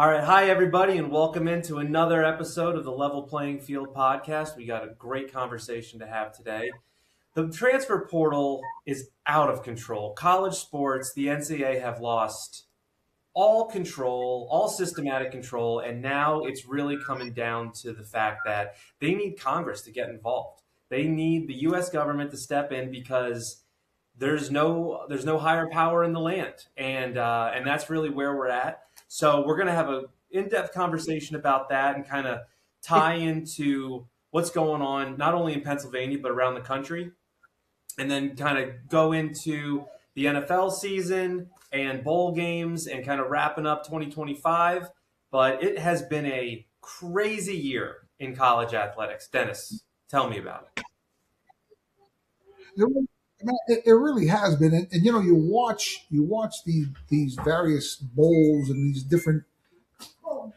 All right. Hi, everybody, and welcome into another episode of the Level Playing Field podcast. We got a great conversation to have today. The transfer portal is out of control. College sports, the NCAA have lost all control, all systematic control, and now it's really coming down to the fact that they need Congress to get involved. They need the U.S. government to step in because there's no higher power in the land, and that's really where we're at. So we're going to have a in-depth conversation about that and kind of tie into what's going on not only in Pennsylvania but around the country, and then kind of go into the NFL season and bowl games and kind of wrapping up 2025. But it has been a crazy year in college athletics. Dennis, tell me about it. It really has been, and you watch these various bowls and these different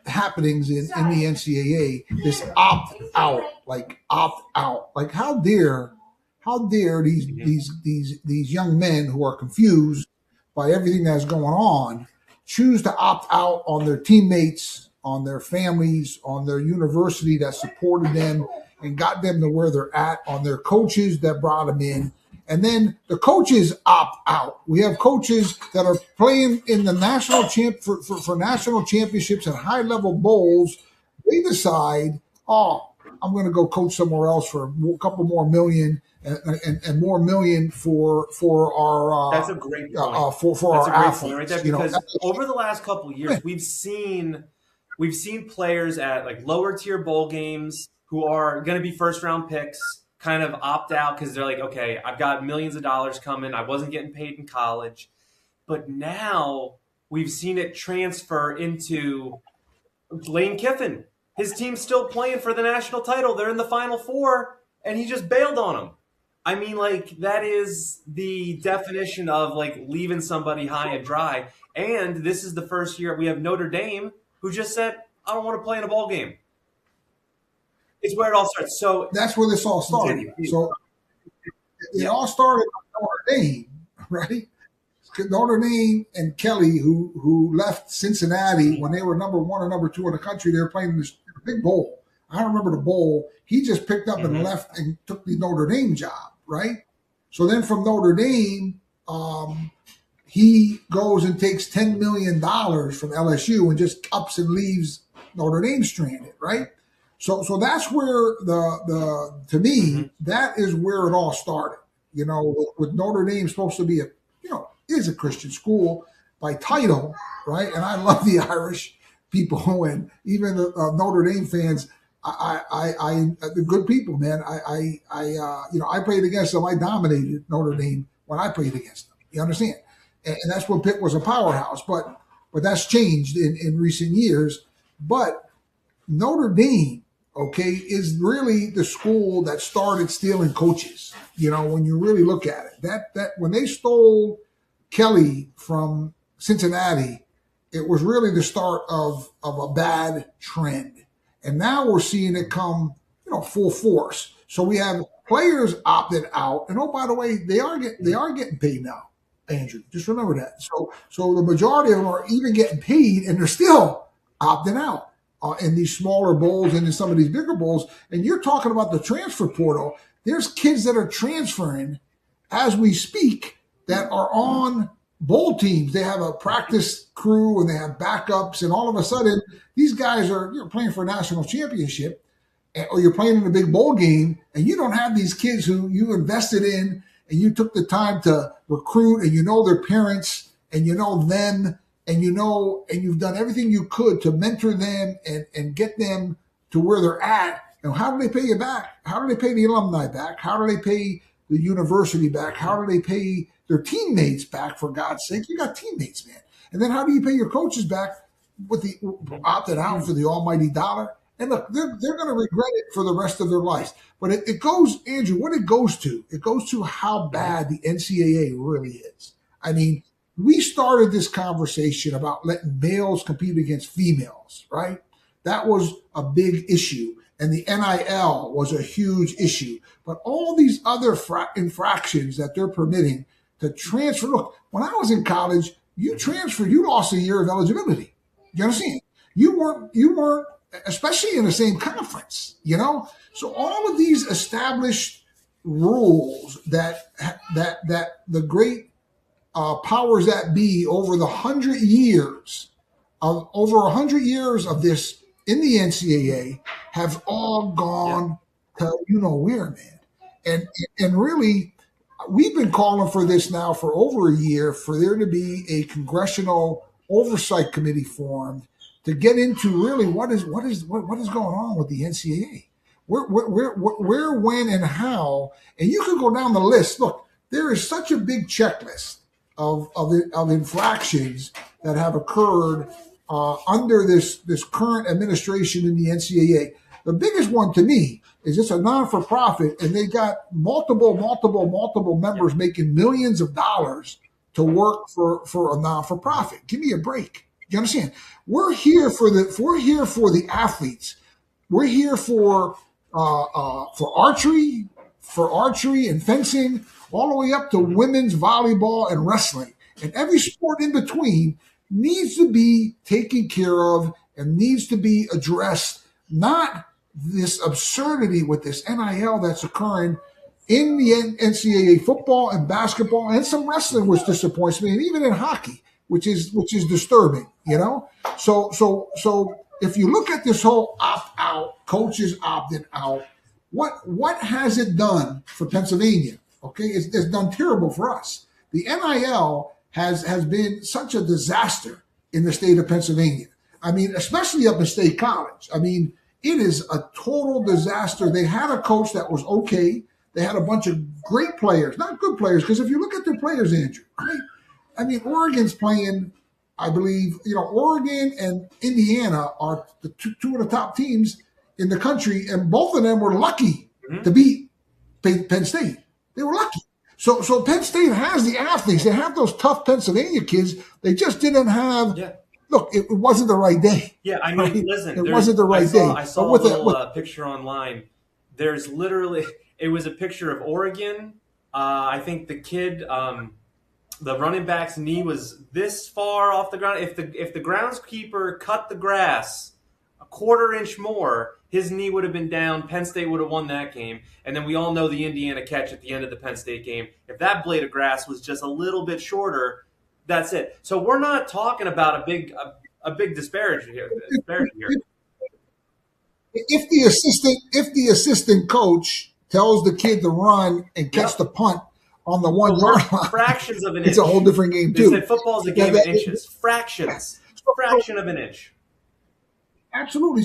happenings in the NCAA. This opt out, like how dare these young men who are confused by everything that's going on choose to opt out on their teammates, on their families, on their university that supported them and got them to where they're at, on their coaches that brought them in. And then the coaches opt out. We have coaches that are playing in the for national championships and high level bowls. They decide, I'm going to go coach somewhere else for a couple more million and more million for our. That's a great point. For That's our a great athletes. point right there because over the last couple of years, we've seen players at like lower tier bowl games who are going to be first round picks kind of opt out because they're like, okay, I've got millions of dollars coming. I wasn't getting paid in college. But now we've seen it transfer into Lane Kiffin. His team's still playing for the national title. They're in the Final Four, and he just bailed on them. I mean, like, that is the definition of, like, leaving somebody high and dry. And this is the first year we have Notre Dame, who just said, I don't want to play in a ball game. It's where it all starts. So that's where this all started. So it all started with Notre Dame, right? Notre Dame and Kelly, who left Cincinnati when they were number one or number two in the country, they were playing in this big bowl. I don't remember the bowl. He just picked up and left and took the Notre Dame job, right? So then from Notre Dame, he goes and takes $10 million from LSU and just ups and leaves Notre Dame stranded, right? So that's where to me, that is where it all started. You know, with Notre Dame supposed to be is a Christian school by title, right? And I love the Irish people and even the Notre Dame fans. The good people, man. I played against them. I dominated Notre Dame when I played against them. You understand? And that's when Pitt was a powerhouse. But that's changed in recent years. But Notre Dame, okay, is really the school that started stealing coaches. You know, when you really look at it, that when they stole Kelly from Cincinnati, it was really the start of a bad trend. And now we're seeing it come, full force. So we have players opted out, and by the way, they are getting paid now, Andrew. Just remember that. So the majority of them are even getting paid, and they're still opting out in these smaller bowls and in some of these bigger bowls. And you're talking about the transfer portal. There's kids that are transferring as we speak that are on bowl teams. They have a practice crew and they have backups, and all of a sudden these guys you're playing for a national championship, or you're playing in a big bowl game, and you don't have these kids who you invested in and you took the time to recruit, and their parents, and them, and you've done everything you could to mentor them and get them to where they're at. And how do they pay you back? How do they pay the alumni back? How do they pay the university back? How do they pay their teammates back, for God's sake? You got teammates, man. And then how do you pay your coaches back with the opted out for the almighty dollar? And look, they're going to regret it for the rest of their lives. But it goes, Andrew, what it goes to how bad the NCAA really is. I mean, we started this conversation about letting males compete against females, right? That was a big issue. And the NIL was a huge issue. But all these other infractions that they're permitting to transfer. Look, when I was in college, you transferred, you lost a year of eligibility. You understand? You weren't, especially in the same conference, So all of these established rules that the great powers that be over 100 years of this in the NCAA have all Yeah. gone to where, man. And really, we've been calling for this now for over a year, for there to be a congressional oversight committee formed to get into really what is going on with the NCAA. Where, when, and how. And you could go down the list. Look, there is such a big checklist of infractions that have occurred under this current administration in the NCAA. The biggest one to me is it's a non-for-profit, and they got multiple members making millions of dollars to work for a non-for-profit. Give me a break. You understand? We're here for the athletes. We're here for archery and fencing, all the way up to women's volleyball and wrestling. And every sport in between needs to be taken care of and needs to be addressed, not this absurdity with this NIL that's occurring in the NCAA football and basketball and some wrestling, which disappoints me, and even in hockey, which is disturbing, So if you look at this whole opt out, coaches opting out, what has it done for Pennsylvania? Okay, it's done terrible for us. The NIL has been such a disaster in the state of Pennsylvania. I mean, especially up in State College. I mean, it is a total disaster. They had a coach that was okay. They had a bunch of great players, not good players, because if you look at their players, Andrew, right? I mean, Oregon's playing, I believe, Oregon and Indiana are the two of the top teams in the country, and both of them were lucky to beat Penn State. They were lucky. So Penn State has the athletes. They have those tough Pennsylvania kids. They just didn't have. Yeah. Look, it wasn't the right day. Yeah, I mean, right? listen, it wasn't the right day. I saw a little picture online. There's literally, it was a picture of Oregon. I think the kid, the running back's knee was this far off the ground. If the groundskeeper cut the grass a quarter inch more, his knee would have been down. Penn State would have won that game. And then we all know the Indiana catch at the end of the Penn State game. If that blade of grass was just a little bit shorter, that's it. So we're not talking about a big disparity here. If the assistant coach tells the kid to run and catch the punt on the 1 yard line, fractions of an inch. It's a whole different game too. They said football's a game of inches. Fractions. Fraction of an inch. Absolutely.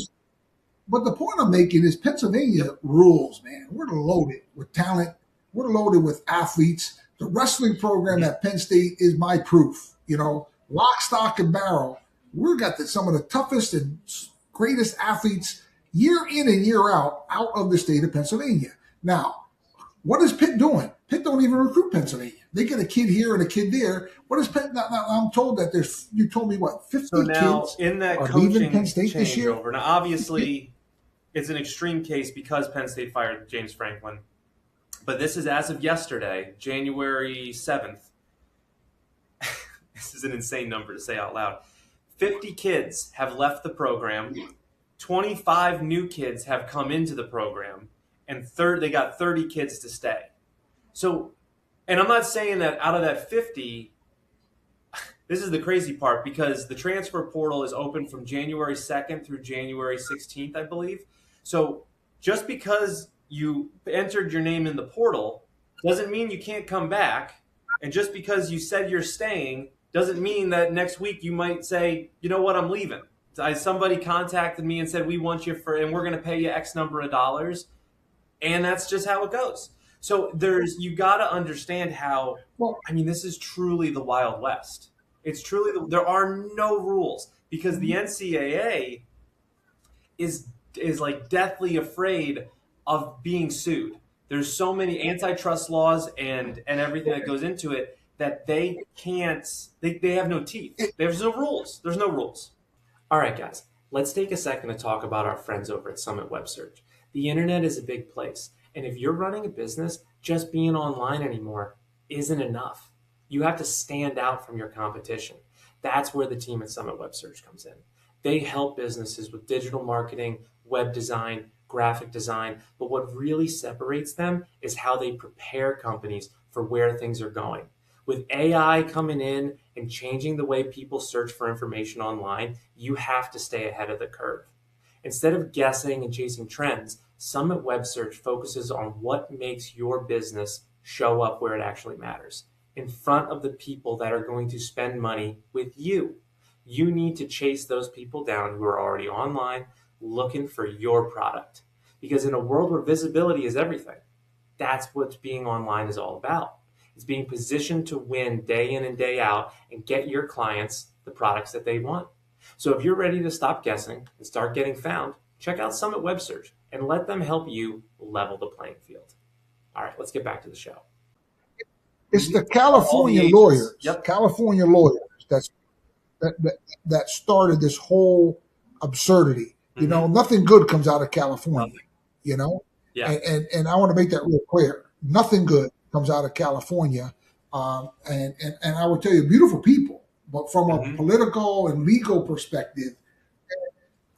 But the point I'm making is Pennsylvania rules, man. We're loaded with talent. We're loaded with athletes. The wrestling program at Penn State is my proof. Lock, stock, and barrel. We've got some of the toughest and greatest athletes year in and year out of the state of Pennsylvania. Now, what is Pitt doing? Pitt don't even recruit Pennsylvania. They get a kid here and a kid there. What is Pitt? Now I'm told that you told me what, 50 so now, kids in that are leaving Penn State this year? Changeover. Now, obviously, it's an extreme case because Penn State fired James Franklin. But this is as of yesterday, January 7th. This is an insane number to say out loud. 50 kids have left the program. 25 new kids have come into the program. And they got 30 kids to stay. So, and I'm not saying that out of that 50, this is the crazy part, because the transfer portal is open from January 2nd through January 16th, I believe. So just because you entered your name in the portal doesn't mean you can't come back. And just because you said you're staying doesn't mean that next week you might say, you know what, I'm leaving. Somebody contacted me and said, we want you and we're going to pay you X number of dollars. And that's just how it goes. So you got to understand how, this is truly the Wild West. It's truly, there are no rules, because the NCAA is like deathly afraid of being sued. There's so many antitrust laws and everything that goes into it that they have no teeth. There's no rules. There's no rules. All right, guys, let's take a second to talk about our friends over at Summit Web Search. The internet is a big place. And if you're running a business, just being online anymore isn't enough. You have to stand out from your competition. That's where the team at Summit Web Search comes in. They help businesses with digital marketing, web design, graphic design. But what really separates them is how they prepare companies for where things are going. With AI coming in and changing the way people search for information online, you have to stay ahead of the curve. Instead of guessing and chasing trends, Summit Web Search focuses on what makes your business show up where it actually matters, in front of the people that are going to spend money with you. You need to chase those people down who are already online looking for your product. Because in a world where visibility is everything, that's what being online is all about. It's being positioned to win day in and day out and get your clients the products that they want. So if you're ready to stop guessing and start getting found, check out Summit Web Search and let them help you level the playing field. All right, let's get back to the show. It's the All the California agents. lawyers, Yep. California lawyers that started this whole absurdity. You know, nothing good comes out of California. Nothing. You know, Yeah. and I want to make that real clear. Nothing good comes out of California. And I will tell you, beautiful people, but from a political and legal perspective,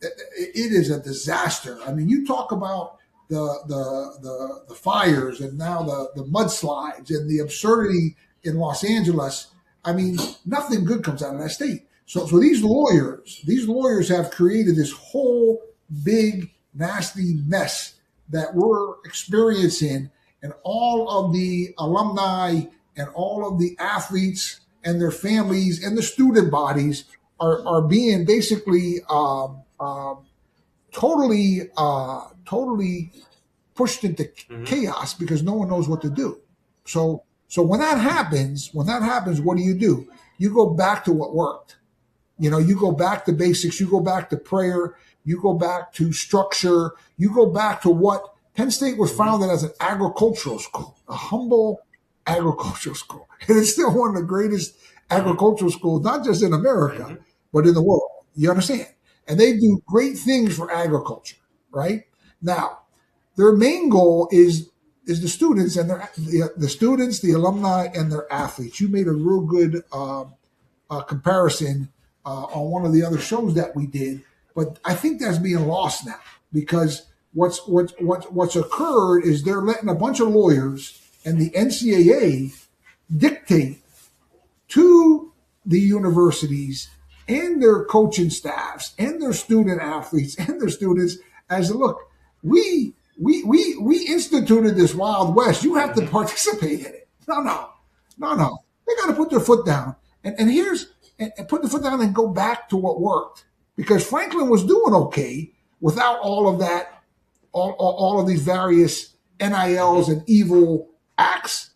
it is a disaster. I mean, you talk about the fires and now the mudslides and the absurdity in Los Angeles. I mean, nothing good comes out of that state. So these lawyers have created this whole big nasty mess that we're experiencing, and all of the alumni and all of the athletes and their families and the student bodies are being basically totally pushed into chaos because no one knows what to do. So when that happens, what do? You go back to what worked. You know, you go back to basics, you go back to prayer, you go back to structure, you go back to what Penn State was founded as an agricultural school, a humble agricultural school. And it's still one of the greatest agricultural schools, not just in America, but in the world. You understand? And they do great things for agriculture, right? Now, their main goal is the students and the students, the alumni, and their athletes. You made a real good comparison on one of the other shows that we did, but I think that's being lost now because what's occurred is they're letting a bunch of lawyers and the NCAA dictate to the universities and their coaching staffs and their student athletes and their students as look, we instituted this Wild West. You have to participate in it. No. They got to put their foot down and put the foot down and go back to what worked because Franklin was doing okay without all of that, all of these various NILs and evil acts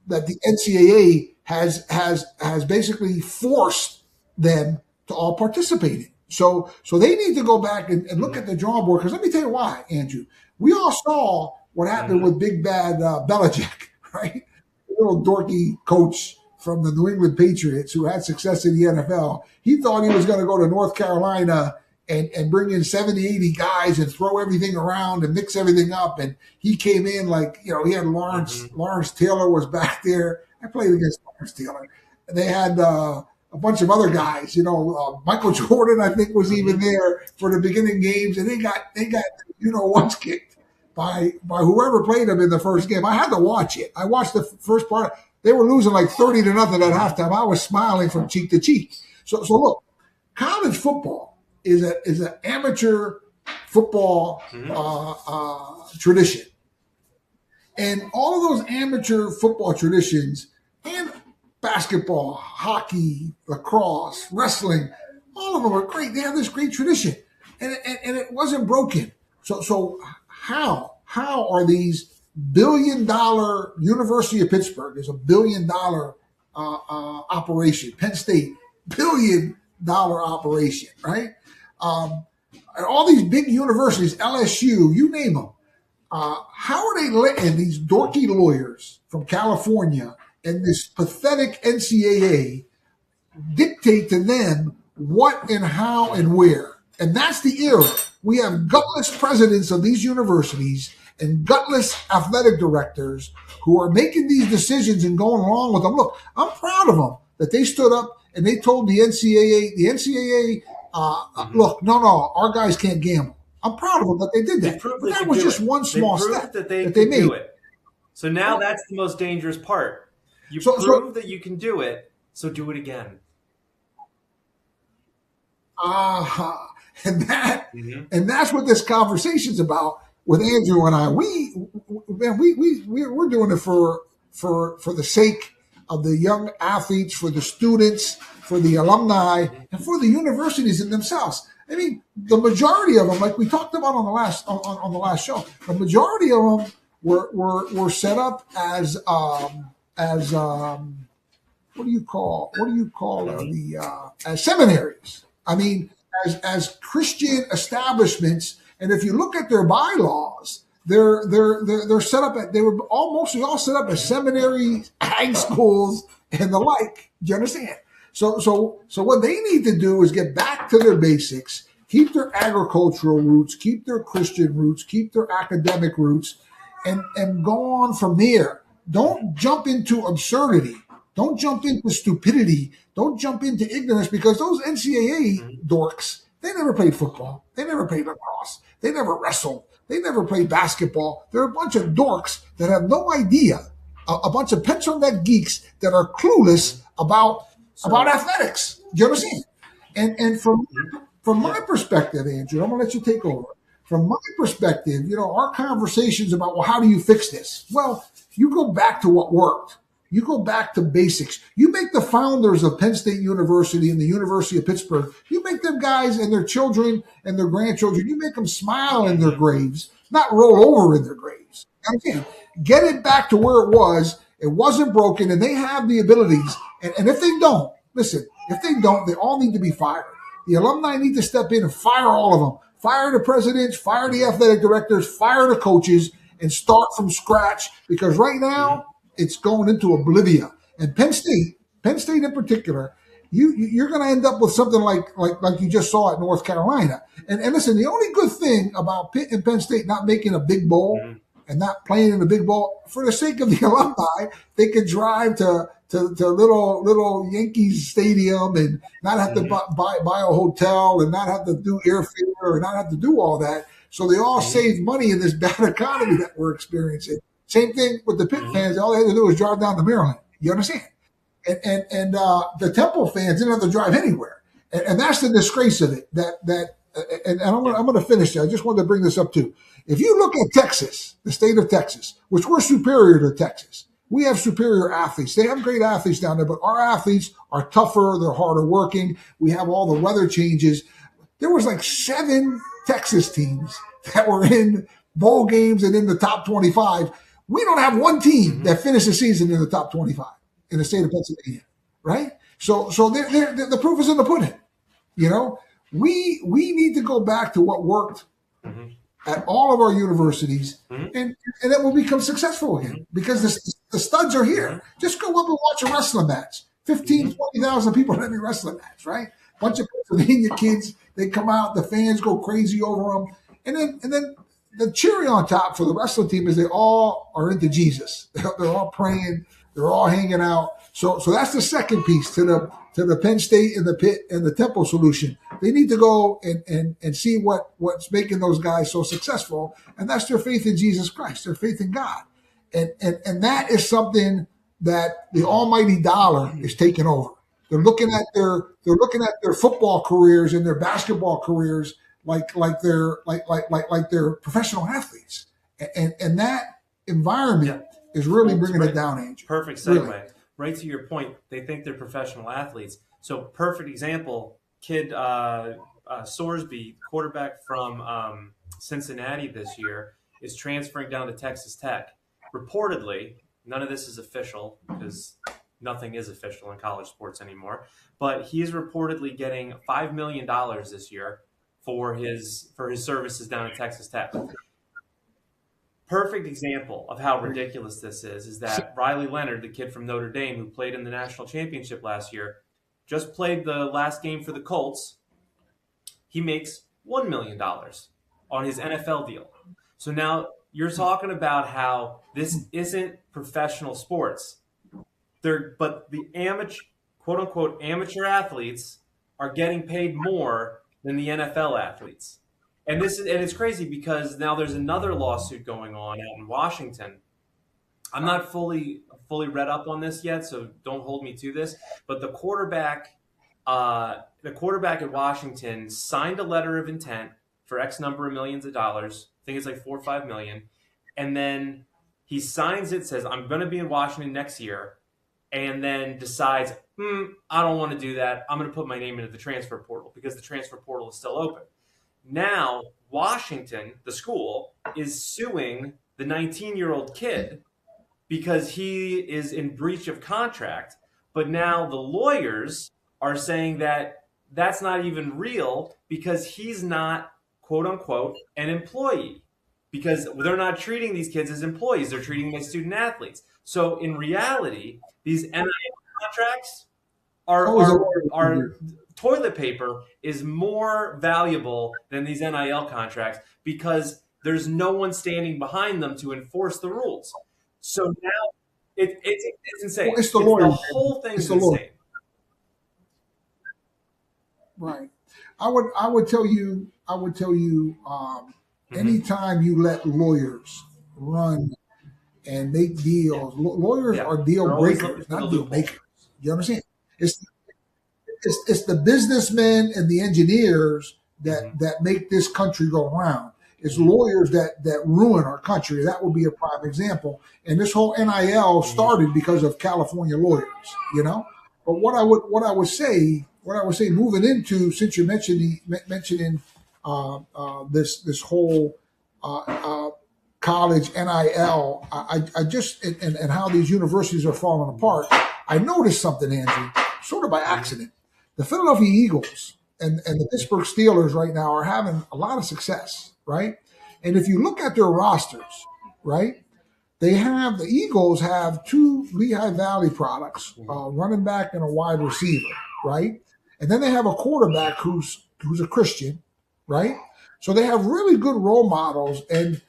that the NCAA has basically forced them to all participate in. So they need to go back and look at the drawing board because let me tell you why, Andrew. We all saw what happened with Big Bad Belichick, right? The little dorky coach from the New England Patriots who had success in the NFL. He thought he was going to go to North Carolina and bring in 70, 80 guys and throw everything around and mix everything up. And he came in like, you know, he had Lawrence Taylor was back there. I played against Lawrence Taylor. They had a bunch of other guys, you know, Michael Jordan, I think, was even there for the beginning games. And they got you know, once kicked by whoever played them in the first game. I had to watch it. I watched the first part. They were losing like 30-0 at halftime. I was smiling from cheek to cheek. So look, college football is an amateur football tradition. And all of those amateur football traditions and basketball, hockey, lacrosse, wrestling, all of them are great. They have this great tradition. And it wasn't broken. So how are these billion-dollar University of Pittsburgh is a billion-dollar operation. Penn State, billion-dollar operation, right? And all these big universities, LSU, you name them. How are they letting these dorky lawyers from California and this pathetic NCAA dictate to them what and how and where? And that's the era. We have gutless presidents of these universities and gutless athletic directors who are making these decisions and going along with them. Look, I'm proud of them that they stood up and they told the NCAA Mm-hmm. look, no, our guys can't gamble. I'm proud of them that they did They that. proved But they that could was do just it. one They small proved step that they that they could do made. it. So now that's the most dangerous part. You So prove that you can do it, so do it again. uh, and that Mm-hmm. and that's what this conversation's about with Andrew and I. Man, we're doing it for the sake of the young athletes, for the students, for the alumni, Mm-hmm. and for the universities in themselves. I mean, the majority of them, like we talked about on the last show, the majority of them were set up as Mm-hmm. the as seminaries. I mean, as Christian establishments. And if you look at their bylaws, they're set up at they were mostly all set up as seminaries, high schools, and the like. Do you understand? So what they need to do is get back to their basics, keep their agricultural roots, keep their Christian roots, keep their academic roots, and go on from there. Don't jump into absurdity. Don't jump into stupidity. Don't jump into ignorance because those NCAA Mm-hmm. dorks, they never played football. They never played lacrosse. They never wrestled. They never played basketball. They're a bunch of dorks that have no idea. A bunch of pencil neck geeks that are Mm-hmm. clueless about So, athletics. Do you understand? And from my yeah. perspective, Andrew, I'm gonna let you take over. From my perspective, our conversations about, well, how do you fix this? Well, you go back to what worked. You go back to basics. You make the founders of Penn State University and the University of Pittsburgh, you make them guys and their children and their grandchildren, you make them smile in their Mm-hmm. graves, not roll over in their graves. Again, get it back to where it was. It wasn't broken, and they have the abilities. And if they don't, listen, if they don't, they all need to be fired. The alumni need to step in and fire all of them. Fire the presidents, fire the Mm-hmm. athletic directors, fire the coaches, and start from scratch. Because right Mm-hmm. now, it's going into oblivion. And Penn State in particular, you're going to end up with something like you just saw at North Carolina. And listen, the only good thing about Pitt and Penn State not making a big bowl Mm-hmm. and not playing in the big bowl, for the sake of the alumni, they could drive to little Yankees stadium and not have to Mm-hmm. buy a hotel and not have to do airfare and not have to do all that. So they all Mm-hmm. save money in this bad economy that we're experiencing. Same thing with the Pitt Mm-hmm. fans. All they had to do was drive down to Maryland. You understand? And the Temple fans didn't have to drive anywhere. And that's the disgrace of it. And Yeah. I'm going to finish there. I just wanted to bring this up too. If you look at Texas, the state of Texas, which we're superior to Texas, we have superior athletes. They have great athletes down there, but our athletes are tougher. They're harder working. We have all the weather changes. There was like 7 Texas teams that were in bowl games and in the top 25. We don't have one team Mm-hmm. that finished the season in the top 25 in the state of Pennsylvania, right? So the proof is in the pudding. You know, we need to go back to what worked Mm-hmm. at all of our universities, Mm-hmm. and then we'll become successful again because the studs are Mm-hmm. here. Just go up and watch a wrestling match. 15, Mm-hmm. 20,000 people in every wrestling match, right? Bunch of Pennsylvania kids, they come out, the fans go crazy over them. And then the cherry on top for the wrestling team is they all are into Jesus. They're all praying, they're all hanging out. So that's the second piece to the Penn State and the Pitt and the Temple solution. They need to go and see what's making those guys so successful, and that's their faith in Jesus Christ, their faith in God, and that is something that the almighty dollar is taking over. They're looking at their football careers and their basketball careers like they're professional athletes, and that Yeah. environment is really Well, it's bringing it great. down, Angel. Perfect Really. segue. Right to your point, they think they're professional athletes. So, perfect example, kid Sorsby, quarterback from Cincinnati this year, is transferring down to Texas Tech. Reportedly, none of this is official because nothing is official in college sports anymore, but he is reportedly getting $5 million this year for his services down at Texas Tech. Perfect example of how ridiculous this is that Riley Leonard, the kid from Notre Dame who played in the national championship last year, just played the last game for the Colts. He makes $1 million on his NFL deal. So now you're talking about how this isn't professional sports. But the amateur, quote unquote, amateur athletes are getting paid more than the NFL athletes. And it's crazy because now there's another lawsuit going on out in Washington. I'm not fully read up on this yet, so don't hold me to this. But the quarterback at Washington signed a letter of intent for X number of millions of dollars. I think it's like 4 or 5 million, and then he signs it, says I'm going to be in Washington next year, and then decides, I don't want to do that. I'm going to put my name into the transfer portal because the transfer portal is still open. Now, Washington, the school, is suing the 19-year-old kid because he is in breach of contract. But now the lawyers are saying that that's not even real because he's not, quote unquote, an employee. Because they're not treating these kids as employees, they're treating them as student athletes. So in reality, these NIL contracts are toilet paper is more valuable than these NIL contracts because there's no one standing behind them to enforce the rules. So now it's insane. Well, it's the lawyer. The whole thing is insane. Right. I would tell you, anytime you let lawyers run and make deals, lawyers are deal breakers, not deal makers. You understand? It's the businessmen and the engineers that make this country go round. It's lawyers that ruin our country. That would be a prime example. And this whole NIL started because of California lawyers, But what I would say, moving into, since you're mentioning this whole college NIL, I just and how these universities are falling apart. I noticed something, Andrew, sort of by accident. The Philadelphia Eagles and the Pittsburgh Steelers right now are having a lot of success, right? And if you look at their rosters, right, the Eagles have 2 Lehigh Valley products, running back and a wide receiver, right? And then they have a quarterback who's a Christian, right? So they have really good role models, and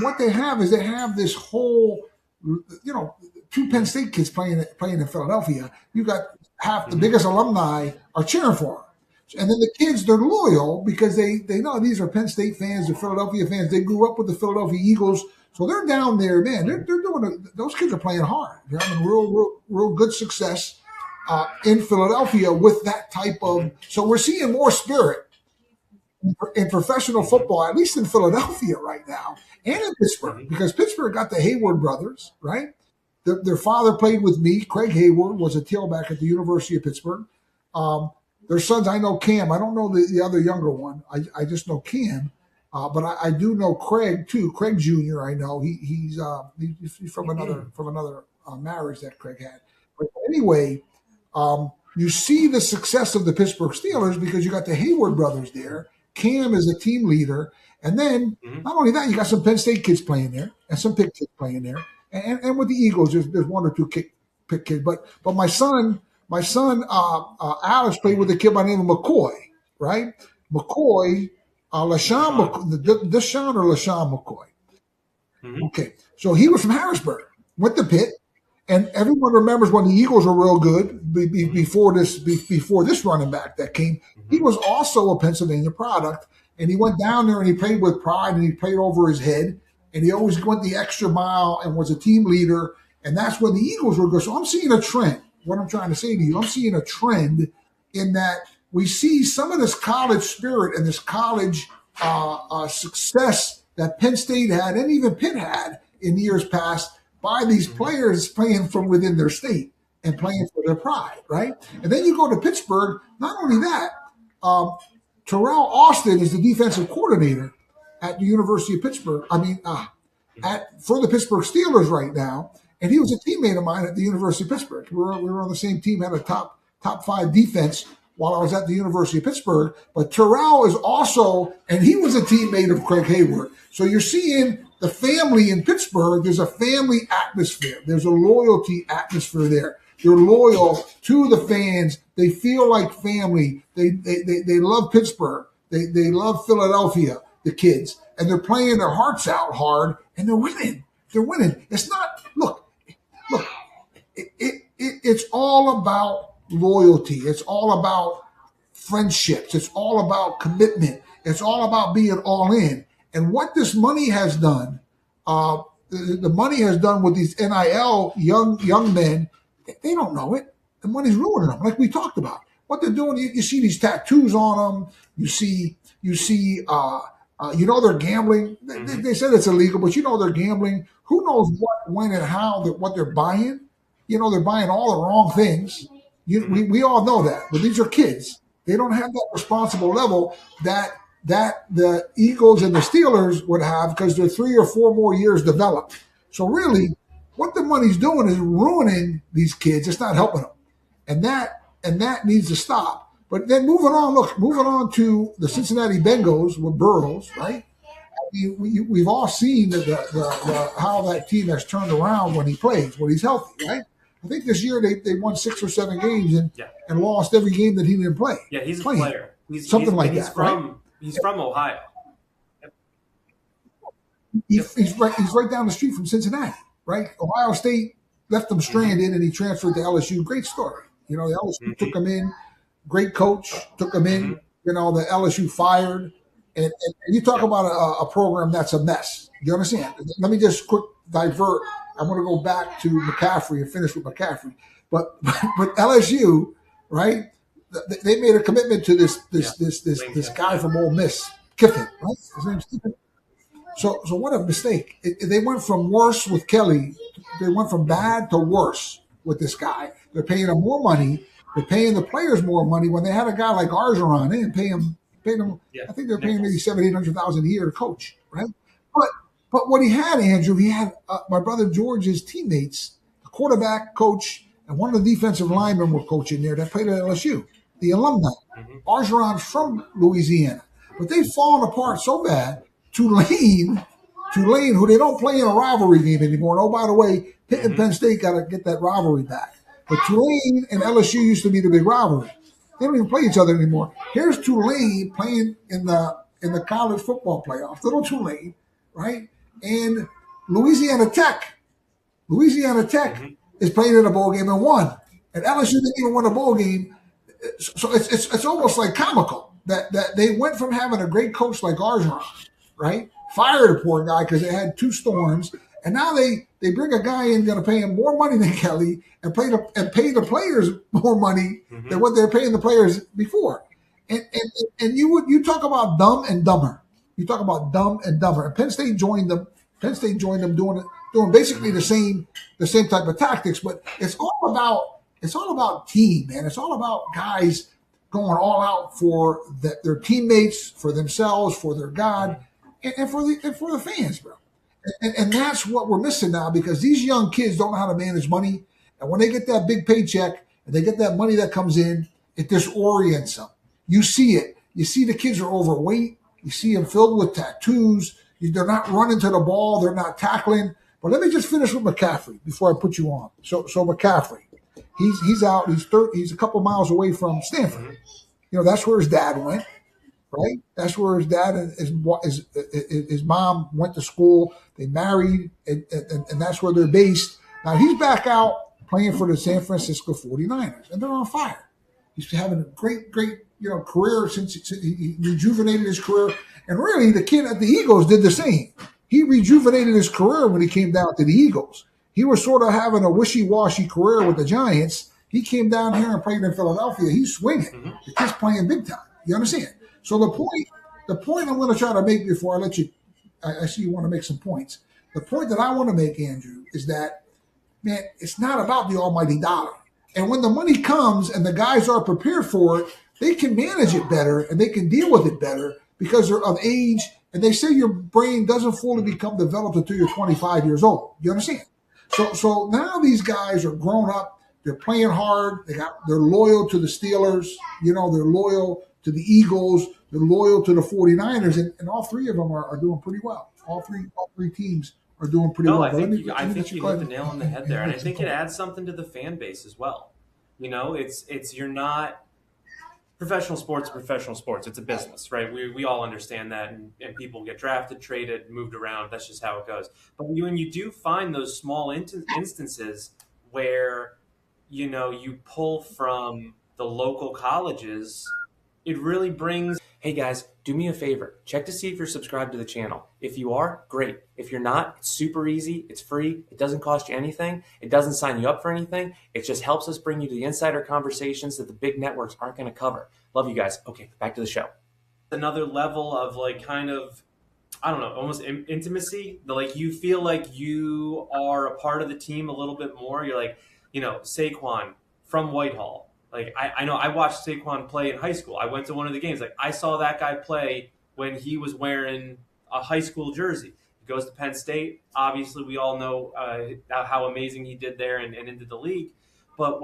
what they have is this whole, 2 Penn State kids playing in Philadelphia. You got half the biggest alumni are cheering for them. And then the kids, they're loyal because they know these are Penn State fans, they're Philadelphia fans. They grew up with the Philadelphia Eagles. So they're down there, man. They're doing those kids are playing hard. They're having real good success in Philadelphia with that type of. So we're seeing more spirit in professional football, at least in Philadelphia right now, and in Pittsburgh, because Pittsburgh got the Hayward brothers, right? Their father played with me. Craig Hayward was a tailback at the University of Pittsburgh. Their sons, I know Cam. I don't know the other younger one. I just know Cam. But I do know Craig too. Craig Jr. I know he's from another marriage that Craig had. But anyway, you see the success of the Pittsburgh Steelers because you got the Hayward brothers there. Cam is a team leader, and then not only that, you got some Penn State kids playing there and some Pitt kids playing there, and with the Eagles, there's 1 or 2 Pitt kids. But my son Alex played with a kid by the name of McCoy, right? McCoy. Deshaun or LaShawn McCoy. Okay, so he was from Harrisburg, went to Pitt, and everyone remembers when the Eagles were real good before this running back that came. He was also a Pennsylvania product, and he went down there and he played with pride and he played over his head, and he always went the extra mile and was a team leader, and that's when the Eagles were good. So I'm seeing a trend. What I'm trying to say to you, I'm seeing a trend in that we see some of this college spirit and this college success that Penn State had and even Pitt had in years past by these players playing from within their state and playing for their pride, right? And then you go to Pittsburgh. Not only that, Terrell Austin is the defensive coordinator at the University of Pittsburgh. For the Pittsburgh Steelers right now, and he was a teammate of mine at the University of Pittsburgh. We were on the same team, had a top 5 defense while I was at the University of Pittsburgh. But Terrell is also, and he was a teammate of Craig Hayward. So you're seeing the family in Pittsburgh. There's a family atmosphere. There's a loyalty atmosphere there. They're loyal to the fans. They feel like family. They love Pittsburgh. They love Philadelphia, the kids. And they're playing their hearts out hard, and they're winning. They're winning. It's not, look, it's all about loyalty. It's all about friendships. It's all about commitment. It's all about being all in. And what this money has done, the money has done with these NIL young men, they don't know it. The money's ruining them, like we talked about. What they're doing, you see these tattoos on them. You know they're gambling. They said it's illegal, but you know they're gambling. Who knows what, when, and how what they're buying? You know they're buying all the wrong things. We all know that, but these are kids. They don't have that responsible level that the Eagles and the Steelers would have because they're 3 or 4 more years developed. So really, what the money's doing is ruining these kids. It's not helping them, and that needs to stop. But then moving on to the Cincinnati Bengals with Burrows, right? We've all seen how that team has turned around when he plays, when he's healthy, right? I think this year they won 6 or 7 games and lost every game that he didn't play. Yeah, he's a player. He's from Ohio. He's right down the street from Cincinnati, right? Ohio State left him stranded, and he transferred to LSU. Great story. You know, the LSU took him in. Great coach took him in. You know, the LSU fired. And you talk about a program that's a mess. You understand? Let me just quick divert. I'm going to go back to McCaffrey and finish with McCaffrey. But LSU, right? They made a commitment to this guy from Ole Miss, Kiffin, right? His name's Kiffin. So what a mistake. They went from worse with Kelly. They went from bad to worse with this guy. They're paying him more money. They're paying the players more money. When they had a guy like Argeron, they didn't pay him. I think they're paying maybe $700,000-800,000 a year to coach, right? But what he had, Andrew, he had my brother George's teammates, the quarterback coach, and one of the defensive linemen were coaching there that played at LSU, the alumni. Argeron's from Louisiana, but they've fallen apart so bad. Tulane, who they don't play in a rivalry game anymore. And oh, by the way, Pitt and Penn State got to get that rivalry back. But Tulane and LSU used to be the big rivalry. They don't even play each other anymore. Here's Tulane playing in the college football playoffs. Little Tulane, right? And Louisiana Tech is playing in a bowl game and won. And LSU didn't even win a bowl game. So it's almost like comical that they went from having a great coach like Argeron, right? Fired a poor guy because they had 2 storms. And now they bring a guy in going to pay him more money than Kelly and pay the players more money than what they're paying the players before. And you talk about dumb and dumber. You talk about dumb and dumber. And Penn State joined them. Doing basically the same type of tactics. But it's all about team, man. It's all about guys going all out for their teammates, for themselves, for their God, and for the fans, bro. And that's what we're missing now because these young kids don't know how to manage money. And when they get that big paycheck and they get that money that comes in, it disorients them. You see it. You see the kids are overweight. You see them filled with tattoos. They're not running to the ball. They're not tackling. But let me just finish with McCaffrey before I put you on. So McCaffrey, he's out. He's a couple miles away from Stanford. You know, that's where his dad went. Right? That's where his dad and his mom went to school. They married, and that's where they're based. Now, he's back out playing for the San Francisco 49ers, and they're on fire. He's having a great career since he rejuvenated his career. And really, the kid at the Eagles did the same. He rejuvenated his career when he came down to the Eagles. He was sort of having a wishy-washy career with the Giants. He came down here and played in Philadelphia. He's swinging. The kid's playing big time. You understand? So the point I'm going to try to make before I let you, I see you want to make some points. The point that I want to make, Andrew, is that, man, it's not about the almighty dollar. And when the money comes and the guys are prepared for it, they can manage it better and they can deal with it better because they're of age. And they say your brain doesn't fully become developed until you're 25 years old. You understand? So now these guys are grown up. They're playing hard. They're loyal to the Steelers. You know, they're loyal to the Eagles. They're loyal to the 49ers. And all 3 of them are doing pretty well. All three teams are doing pretty well. I think you hit the nail on the head there. And I think it adds something to the fan base as well. You know, it's you're not professional sports. It's a business, right? We all understand that, and people get drafted, traded, moved around. That's just how it goes. But when you do find those small instances where, you know, you pull from the local colleges it really brings. Hey guys, do me a favor. Check to see if you're subscribed to the channel. If you are, great. If you're not, it's super easy. It's free. It doesn't cost you anything. It doesn't sign you up for anything. It just helps us bring you the insider conversations that the big networks aren't going to cover. Love you guys. Okay, back to the show. Another level of like kind of, I don't know, almost intimacy. Like you feel like you are a part of the team a little bit more. You're like, Saquon from Whitehall. Like I know I watched Saquon play in high school. I went to one of the games. Like I saw that guy play when he was wearing a high school jersey. He goes to Penn State. Obviously, we all know how amazing he did there and into the league. But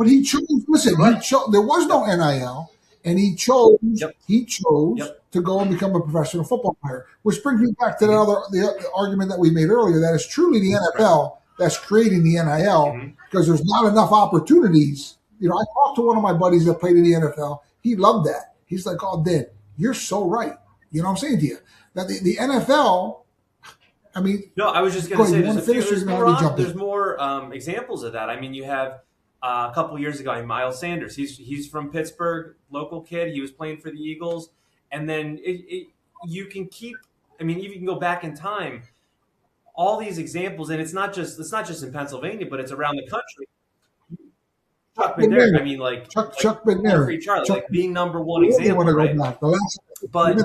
he chose. Listen, right. There was no NIL, and he chose. Yep. He chose Yep. to go and become a professional football player, which brings me back to the argument that we made earlier. That it's truly the NFL that's creating the NIL because there's not enough opportunities. I talked to one of my buddies that played in the NFL. He loved that. He's like, "Oh, Dan, you're so right." You know what I'm saying to you? That the NFL. I mean, no, I was just going to say there's more examples of that. I mean, you have a couple years ago, Miles Sanders. He's from Pittsburgh, local kid. He was playing for the Eagles, and then you can keep. I mean, you can go back in time. All these examples, and it's not just in Pennsylvania, but it's around the country. Chuck Bednarik. I mean, like Chuck Bednarik, Charlie, like being number one example, right? But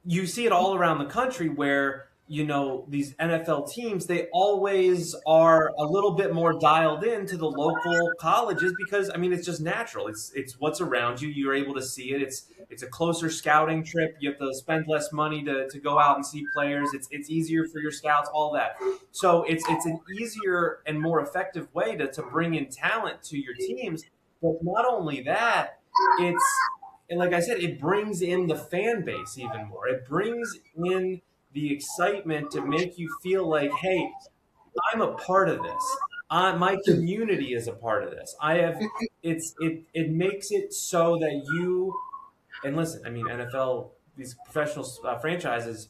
you see it all around the country where these NFL teams, they always are a little bit more dialed into the local colleges because it's just natural. It's what's around you. You're able to see it. It's a closer scouting trip. You have to spend less money to go out and see players. It's easier for your scouts, all that. So it's an easier and more effective way to bring in talent to your teams. But not only that, and like I said, it brings in the fan base even more. It brings in the excitement to make you feel like, hey, I'm a part of this. My community is a part of this. It makes it so that you, and listen, NFL, these professional franchises,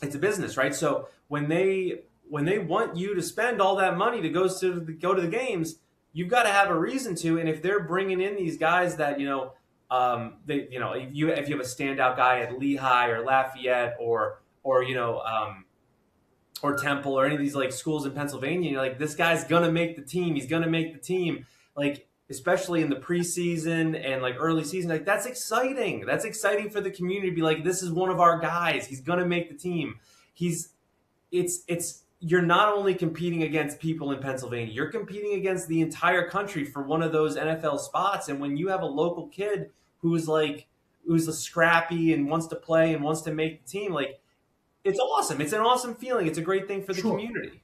it's a business, right? So when they want you to spend all that money to go to the games, you've got to have a reason to. And if they're bringing in these guys that if you have a standout guy at Lehigh or Lafayette or Temple or any of these like schools in Pennsylvania, you're like, this guy's gonna make the team. He's gonna make the team. Like, especially in the preseason and like early season, like that's exciting. That's exciting for the community to be like, this is one of our guys. He's gonna make the team. You're not only competing against people in Pennsylvania, you're competing against the entire country for one of those NFL spots. And when you have a local kid who's scrappy and wants to play and wants to make the team, like, it's awesome. It's an awesome feeling. It's a great thing for the community.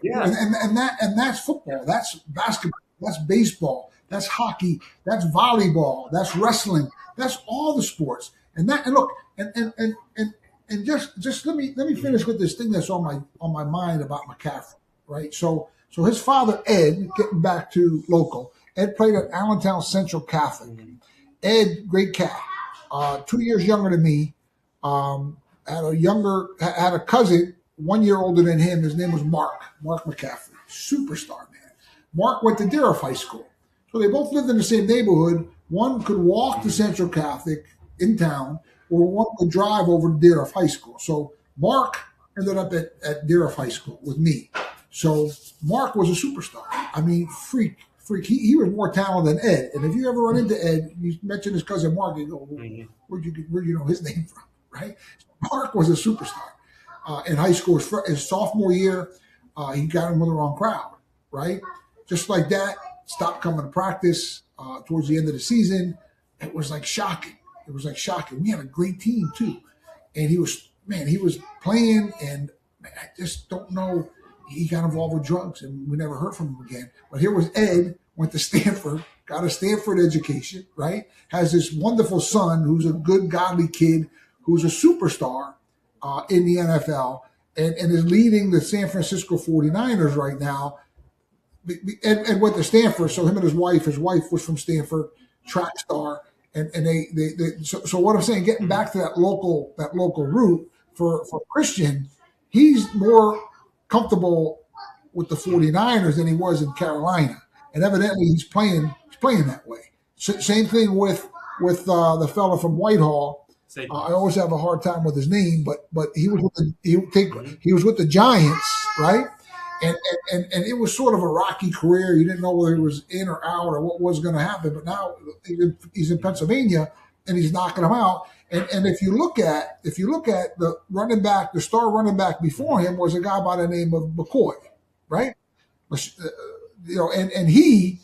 Yeah, and that's football. That's basketball. That's baseball. That's hockey. That's volleyball. That's wrestling. That's all the sports. And look, and just let me finish with this thing that's on my mind about McCaffrey, right? So his father Ed, getting back to local, Ed played at Allentown Central Catholic. Ed, great cat. 2 years younger than me, had a cousin 1 year older than him. His name was Mark McCaffrey, superstar, man. Mark went to Deerhoff High School. So they both lived in the same neighborhood. One could walk to Central Catholic in town, or one could drive over to Deerhoff High School. So Mark ended up at Deerhoff High School with me. So Mark was a superstar. Freak. He was more talented than Ed. And if you ever run into Ed, you mention his cousin Mark, you go, where'd you know his name from, right? Mark was a superstar. In high school, his sophomore year, he got in with the wrong crowd, right? Just like that, stopped coming to practice towards the end of the season. It was like shocking. We had a great team too. And he was playing, and I just don't know. He got involved with drugs, and we never heard from him again. But here was Ed, went to Stanford, got a Stanford education, right? Has this wonderful son who's a good, godly kid, who's a superstar in the NFL, and is leading the San Francisco 49ers right now. And went to Stanford, so him and his wife was from Stanford, track star. So what I'm saying, getting back to that local route for Christian, he's more comfortable with the 49ers than he was in Carolina. and evidently he's playing that way. Same thing with the fella from Whitehall. I always have a hard time with his name, but he was with he was with the Giants, right? And it was sort of a rocky career. You didn't know whether he was in or out or what was going to happen. But now he's in Pennsylvania and he's knocking them out. And if you look at the running back, the star running back before him was a guy by the name of McCoy, right? And he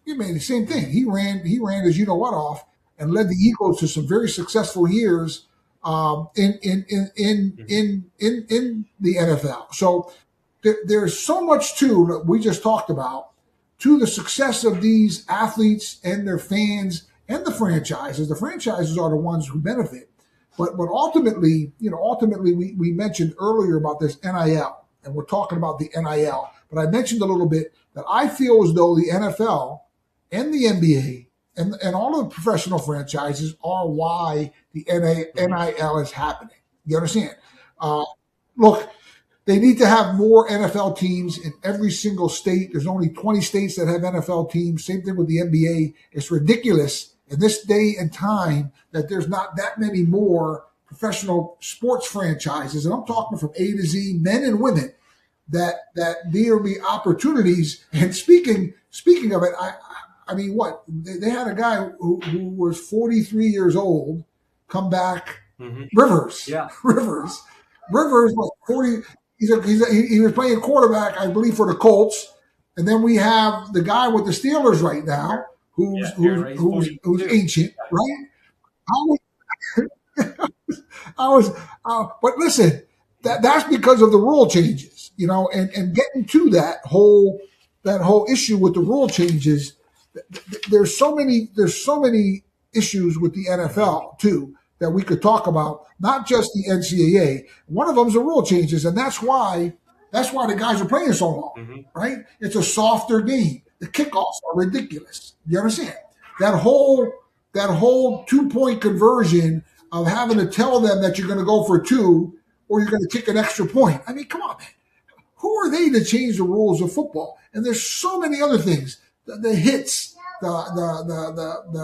made the same thing. He ran as you know what off and led the Eagles to some very successful years in the NFL. So there's so much too that we just talked about to the success of these athletes and their fans and the franchises. The franchises are the ones who benefit, but ultimately, we mentioned earlier about this NIL, and we're talking about the NIL. But I mentioned a little bit that I feel as though the NFL and the NBA and all of the professional franchises are why the NIL is happening. You understand? Look, they need to have more NFL teams in every single state. There's only 20 states that have NFL teams. Same thing with the NBA. It's ridiculous in this day and time that there's not that many more professional sports franchises. And I'm talking from A to Z, men and women, that there will be opportunities. And speaking of it, I mean, what? They had a guy who was 43 years old come back. Rivers. Yeah. Rivers was 40. He was playing quarterback, I believe, for the Colts. And then we have the guy with the Steelers right now who's ancient, right? But listen, that's because of the rule changes, and getting to that whole issue with the rule changes. There's so many issues with the NFL too that we could talk about, not just the NCAA. One of them is the rule changes, and that's why the guys are playing so long, right? It's a softer game. The kickoffs are ridiculous. You understand? That whole 2-point conversion of having to tell them that you're going to go for 2 or you're going to kick an extra point. I mean, come on, man. Who are they to change the rules of football? And there's so many other things. The hits, the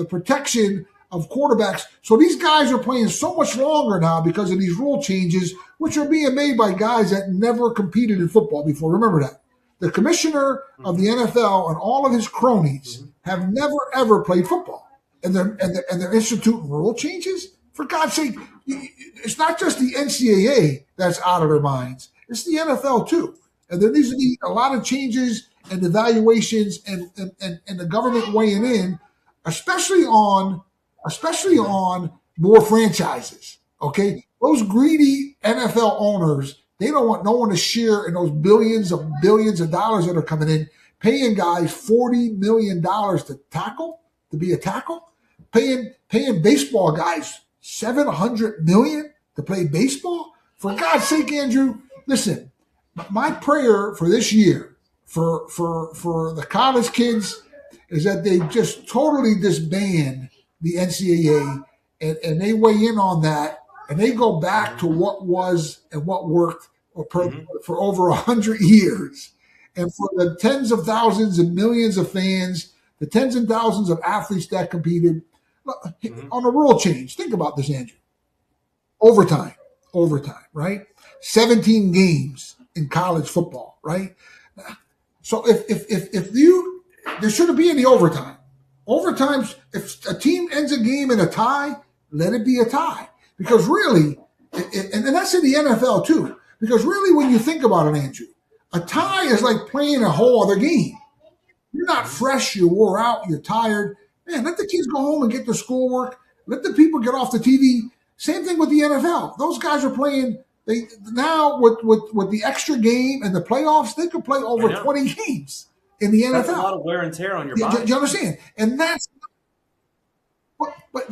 protection of quarterbacks. So these guys are playing so much longer now because of these rule changes, which are being made by guys that never competed in football before. Remember that. The commissioner of the NFL and all of his cronies have never, ever played football. And they're instituting rule changes? For God's sake, it's not just the NCAA that's out of their minds. It's the NFL too. And there needs to be a lot of changes and evaluations and the government weighing in, especially on more franchises. Okay, those greedy NFL owners, they don't want no one to share in those billions of dollars that are coming in, paying guys $40 million to be a tackle, paying baseball guys $700 million to play baseball. For God's sake, Andrew, listen. My prayer for this year for the college kids is that they just totally disband the NCAA and they weigh in on that and they go back to what was and what worked for over 100 years. And for the tens of thousands and millions of fans, the tens and thousands of athletes that competed on a rule change. Think about this, Andrew. Overtime, right? 17 games in college football, right? So if there shouldn't be any overtime. Overtimes, if a team ends a game in a tie, let it be a tie. Because really, and that's in the NFL too, because really when you think about it, Andrew, a tie is like playing a whole other game. You're not fresh, you're wore out, you're tired. Man, let the kids go home and get their schoolwork. Let the people get off the TV. Same thing with the NFL. Those guys are playing. They now with the extra game and the playoffs, they could play over 20 games in the NFL. That's a lot of wear and tear on your body. Do you understand? And that's, but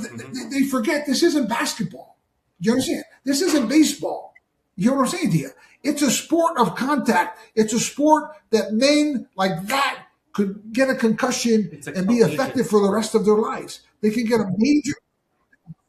they forget this isn't basketball. Do you understand? This isn't baseball. You know what I'm saying to you? It's a sport of contact. It's a sport that men like that could get a concussion and be affected for the rest of their lives. They could get a major.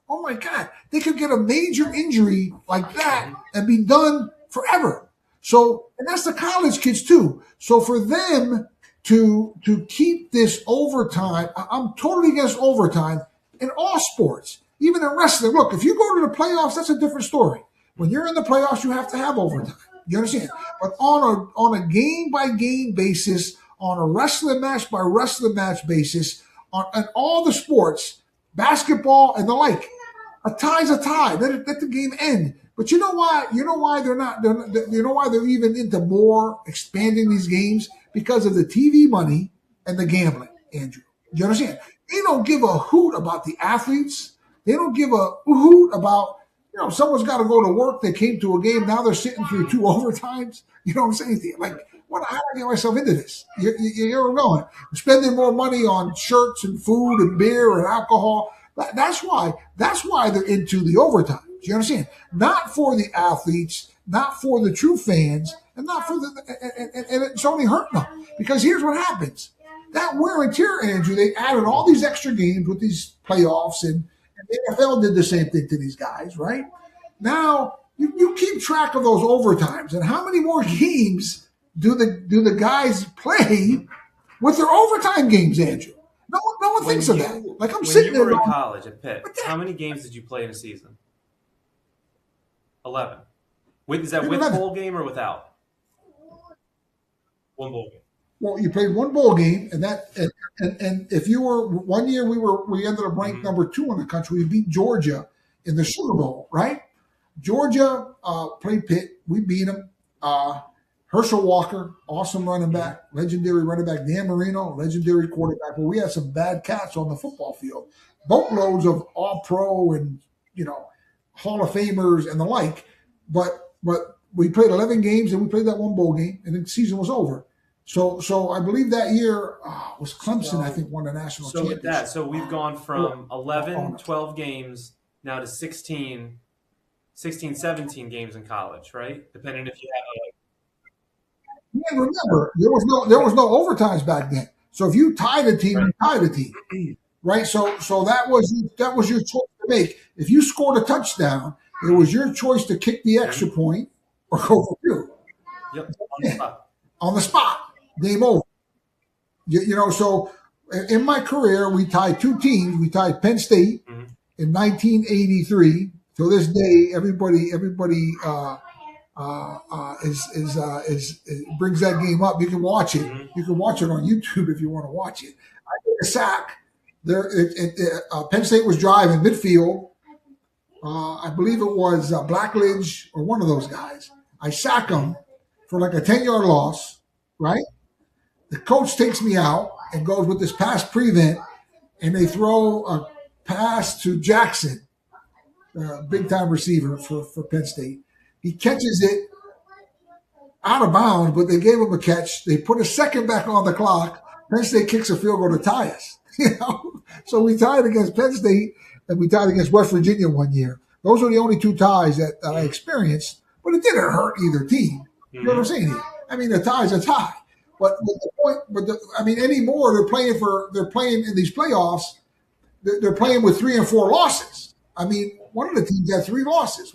Oh my God, they could get a major injury like that and be done forever. So, and that's the college kids too. So for them to keep this overtime. I'm totally against overtime in all sports, even in wrestling. Look, if you go to the playoffs, that's a different story. When you're in the playoffs, you have to have overtime. You understand? But on a game by game basis, on a wrestling match by wrestling match basis, on all the sports, basketball and the like, a tie's a tie. Let the game end. But you know why? You know why they're not? You know why they're even into more expanding these games? Because of the TV money and the gambling, Andrew. You understand? They don't give a hoot about the athletes. They don't give a hoot about, someone's got to go to work. They came to a game. Now they're sitting through 2 overtimes. You know what I'm saying? Like, how do I get myself into this? You're going. Spending more money on shirts and food and beer and alcohol. That's why they're into the overtime. Do you understand? Not for the athletes, not for the true fans, and not for and it's only hurting them. Because here's what happens. That wear and tear, Andrew, they added all these extra games with these playoffs, and the NFL did the same thing to these guys, right? Now, you keep track of those overtimes, and how many more games do the guys play with their overtime games, Andrew? No one thinks of that. Like, I'm sitting there. When you were in college at Pitt, how many games did you play in a season? 11. Is that with 11. bowl game or without? One bowl game. Well, you played one bowl game, and if you were 1 year, we ended up ranked number 2 in the country. We beat Georgia in the Sugar Bowl, right? Georgia played Pitt. We beat them. Herschel Walker, awesome running back, legendary running back. Dan Marino, legendary quarterback. But we had some bad cats on the football field. Boatloads of all-pro and, Hall of Famers and the like. But we played 11 games, and we played that one bowl game, and the season was over. So I believe that year was Clemson, I think, won the national championship. With that, so we've gone from 11, 12 games now to 16, 17 games in college, right? Depending if you have Yeah, remember, there was no overtimes back then. So if you tied a team, you tied a team, right? So that was your choice to make. If you scored a touchdown, it was your choice to kick the extra point or go for 2. Yep, on the spot. Game over. So in my career, we tied 2 teams. We tied Penn State in 1983. To this day, everybody brings that game up. You can watch it. You can watch it on YouTube if you want to watch it. I took a sack. Penn State was driving midfield. I believe it was Blackledge or one of those guys. I sack them for like a 10-yard loss, right? The coach takes me out and goes with this pass prevent, and they throw a pass to Jackson, big-time receiver for Penn State. He catches it out of bounds, but they gave him a catch. They put a second back on the clock. Penn State kicks a field goal to tie us. So we tied against Penn State, and we tied against West Virginia 1 year. Those were the only 2 ties that I experienced, but it didn't hurt either team. You know what I'm saying here? I mean, a tie's a tie. But the point, anymore they're playing in these playoffs. They're playing with 3 and 4 losses. I mean, one of the teams had 3 losses.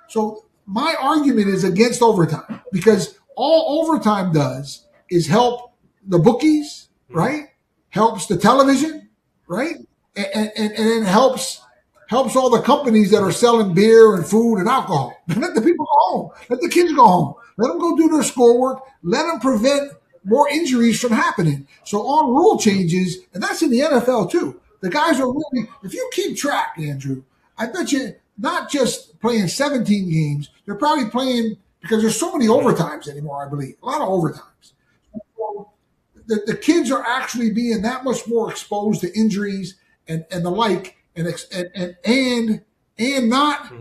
So my argument is against overtime, because all overtime does is help the bookies, right? Helps the television, right? And it helps all the companies that are selling beer and food and alcohol. Let the people go home. Let the kids go home. Let them go do their schoolwork. Let them prevent more injuries from happening. So on rule changes, and that's in the NFL too. The guys are really, if you keep track, Andrew, I bet you not just playing 17 games, they're probably playing, because there's so many overtimes anymore, I believe. A lot of overtimes. So the kids are actually being that much more exposed to injuries and the like, and not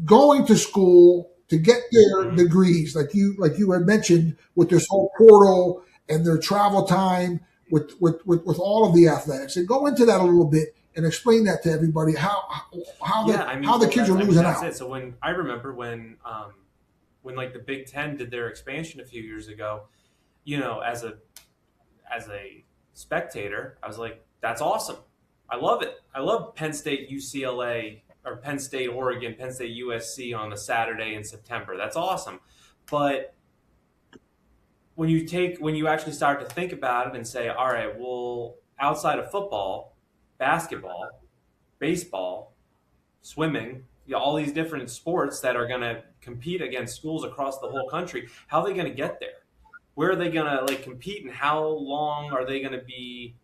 going to school to get their degrees, like you had mentioned, with this whole portal and their travel time with all of the athletics. And go into that a little bit and explain that to everybody, how the kids are losing out. That's it. So when like the Big Ten did their expansion a few years ago, as a spectator, I was like, that's awesome. I love it. I love Penn State, UCLA, or Penn State, Oregon, Penn State, USC on a Saturday in September. That's awesome. But when you actually start to think about it and say, all right, well, outside of football, basketball, baseball, swimming, all these different sports that are going to compete against schools across the whole country, how are they going to get there? Where are they going to like compete, and how long are they going to be,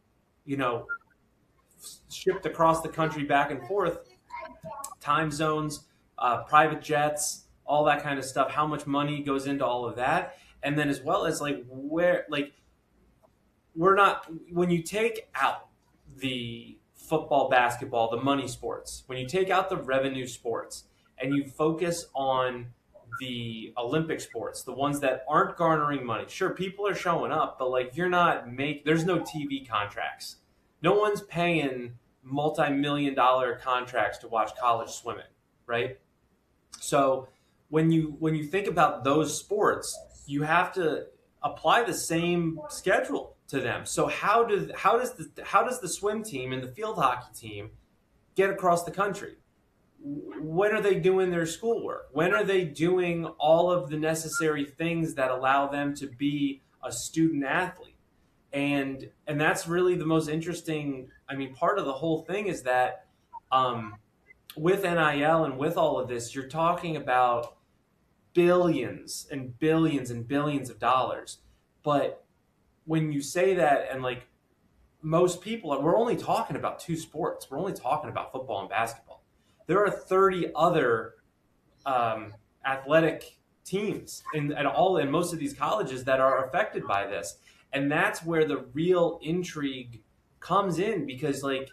you know, shipped across the country back and forth? Time zones, private jets, all that kind of stuff. How much money goes into all of that? And then as well as like where, like we're not, when you take out the football, basketball, the money sports, when you take out the revenue sports and you focus on the Olympic sports, the ones that aren't garnering money, sure, people are showing up, but like there's no TV contracts. No one's paying multi-million dollar contracts to watch college swimming, right? So when you think about those sports, you have to apply the same schedule to them. So how does the swim team and the field hockey team get across the country? When are they doing their schoolwork? When are they doing all of the necessary things that allow them to be a student athlete? And that's really the most interesting. I mean, part of the whole thing is that with NIL and with all of this, you're talking about billions and billions and billions of dollars. But when you say that, and like most people, we're only talking about two sports. We're only talking about football and basketball. There are 30 other athletic teams in most of these colleges that are affected by this, and that's where the real intrigue comes in, because like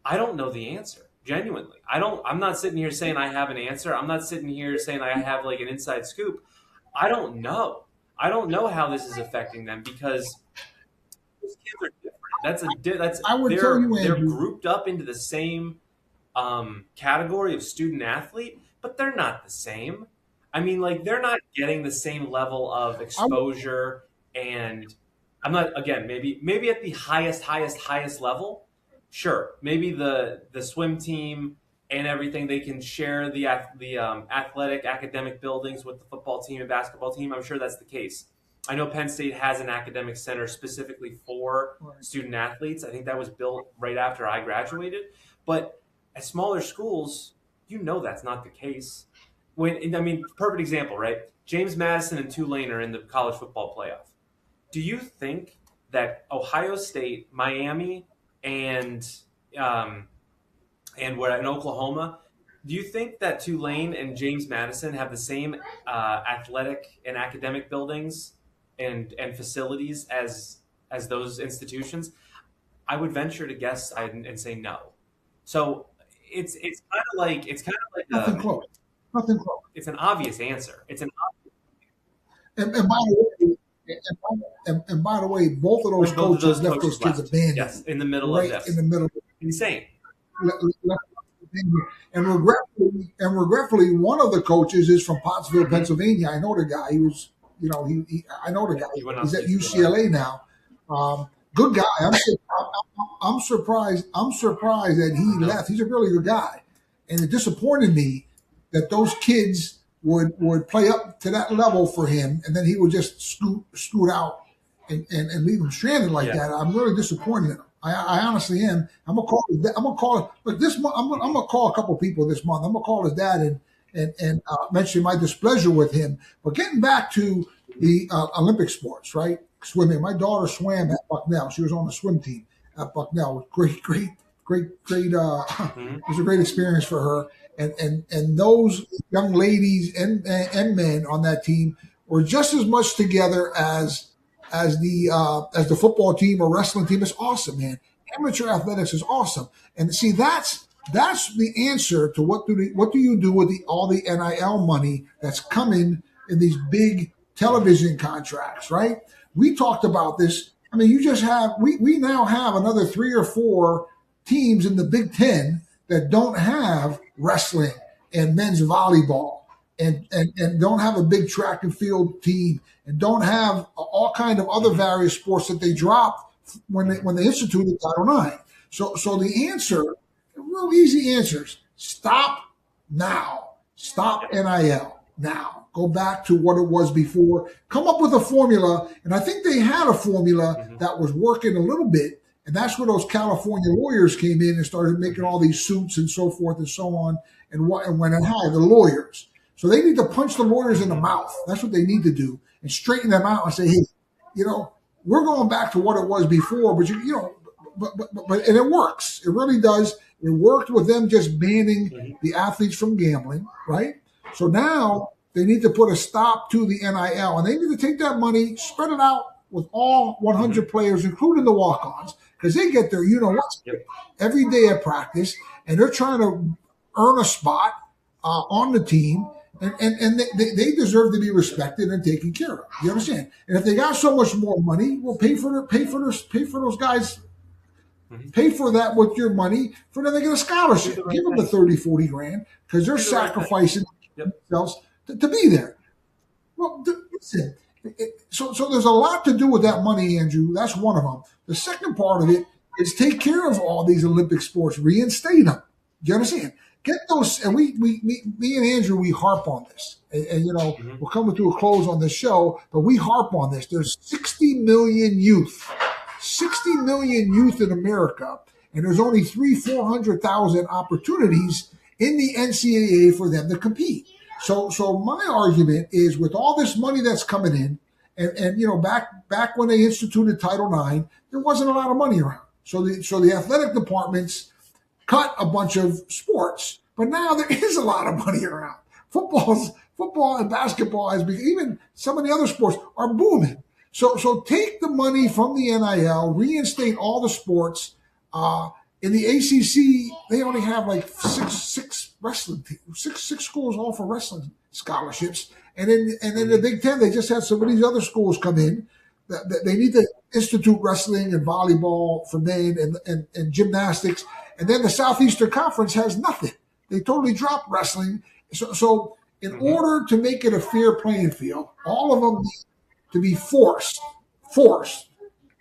I don't know the answer. Genuinely, I'm not sitting here saying I have an answer. I'm not sitting here saying I have like an inside scoop. I don't know. I don't know how this is affecting them, because those kids are different. I would tell you, They're Andrew, grouped up into the same category of student athlete, but they're not the same. I mean, like they're not getting the same level of I would, exposure, and I'm not, again, maybe at the highest level. Sure, maybe the swim team and everything, they can share the athletic academic buildings with the football team and basketball team. I'm sure that's the case. I know Penn State has an academic center specifically for right. student athletes. I think that was built right after I graduated. But at smaller schools, that's not the case. I mean, perfect example, right? James Madison and Tulane are in the college football playoff. Do you think that Ohio State, Miami, and we're in Oklahoma, do you think that Tulane and James Madison have the same athletic and academic buildings and facilities as those institutions? I would venture to guess and say no. So it's kind of like Nothing close. Nothing close. it's an obvious answer. It's an And by the way, and by the way, both of those When both of those coaches left those coaches kids left, yes, abandoned in the middle of right in this, the middle. insane. Left and regretfully, one of the coaches is from Pottsville, Mm-hmm. Pennsylvania. I know the guy. He was, I know the guy. He went on He's to at UCLA. UCLA now. Good guy. I'm surprised. I'm surprised that he No, left. He's a really good guy, and it disappointed me that those kids would play up to that level for him, and then he would just scoot out and leave him stranded like yeah, that. I'm really disappointed in him. I honestly am. I'm gonna call. Look, this month I'm gonna call a couple people this month. I'm gonna call his dad and mention my displeasure with him. But getting back to the Olympic sports, right? Swimming. My daughter swam at Bucknell. She was on the swim team at Bucknell. Great. hmm, It was a great experience for her. And those young ladies and men on that team were just as much together as the football team or wrestling team. Is awesome, man. Amateur athletics is awesome. And see, that's the answer to what do you do with all the NIL money that's coming in these big television contracts, right? We talked about this. I mean, we now have another 3 or 4 teams in the Big Ten that don't have wrestling and men's volleyball and don't have a big track and field team and don't have all kind of other various sports that they dropped when they instituted Title IX. So the answer, real easy answers: stop now, stop yeah. NIL now. go back to what it was before, come up with a formula. And I think they had a formula that was working a little bit. And that's where those California lawyers came in and started making all these suits and so forth and so on. And when it had the lawyers. So they need to punch the lawyers in the mouth. That's what they need to do, and straighten them out and say, hey, we're going back to what it was before, but and it works. It really does. It worked with them just banning the athletes from gambling, right? So now they need to put a stop to the NIL, and they need to take that money, spread it out with all 100 players, including the walk-ons, because they get their every day at practice, and they're trying to earn a spot on the team, and they deserve to be respected and taken care of. You understand? And if they got so much more money, well, pay for those guys. Pay for that with your money for them to get a scholarship. Give them the 30, 40 grand because they're sacrificing themselves to be there. Well, listen. So there's a lot to do with that money, Andrew. That's one of them. The second part of it is take care of all these Olympic sports, reinstate them. Do you understand? Get those, and me and Andrew, we harp on this, and we're coming to a close on the show, but we harp on this. There's 60 million youth in America, and there's only 400,000 opportunities in the NCAA for them to compete. So my argument is, with all this money that's coming in, and back when they instituted Title IX, there wasn't a lot of money around. So the athletic departments cut a bunch of sports, but now there is a lot of money around. Football and basketball even some of the other sports are booming. So take the money from the NIL, reinstate all the sports. In the ACC, they only have like six wrestling teams, six schools all for wrestling scholarships, and in the Big Ten, they just had some of these other schools come in. They need to institute wrestling and volleyball for men and gymnastics, and then the Southeastern Conference has nothing. They totally dropped wrestling. So in order to make it a fair playing field, all of them need to be forced